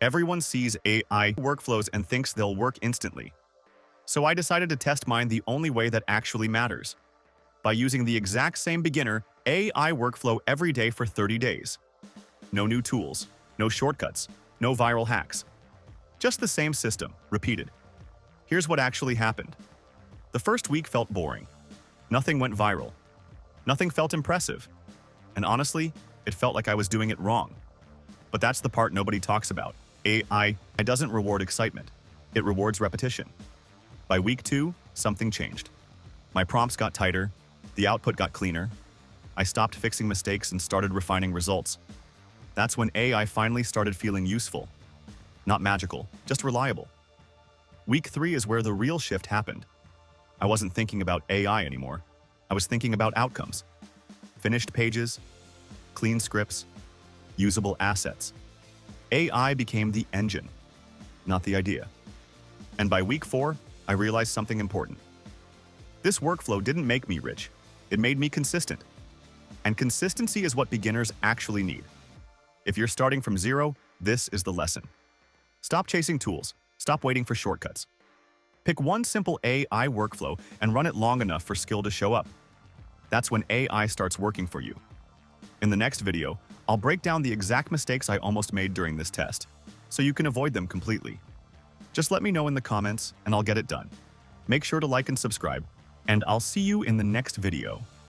Everyone sees AI workflows and thinks they'll work instantly. So I decided to test mine the only way that actually matters, by using the exact same beginner AI workflow every day for 30 days. No new tools, no shortcuts, no viral hacks. Just the same system, repeated. Here's what actually happened. The first week felt boring. Nothing went viral. Nothing felt impressive. And honestly, it felt like I was doing it wrong. But that's the part nobody talks about. AI doesn't reward excitement. It rewards repetition. By week 2, something changed. My prompts got tighter. The output got cleaner. I stopped fixing mistakes and started refining results. That's when AI finally started feeling useful. Not magical, just reliable. Week 3 is where the real shift happened. I wasn't thinking about AI anymore. I was thinking about outcomes. Finished pages, clean scripts, usable assets. AI became the engine, not the idea. And by week 4, I realized something important. This workflow didn't make me rich. It made me consistent. And consistency is what beginners actually need. If you're starting from zero, this is the lesson. Stop chasing tools. Stop waiting for shortcuts. Pick one simple AI workflow and run it long enough for skill to show up. That's when AI starts working for you. In the next video, I'll break down the exact mistakes I almost made during this test, so you can avoid them completely. Just let me know in the comments and I'll get it done. Make sure to like and subscribe, and I'll see you in the next video.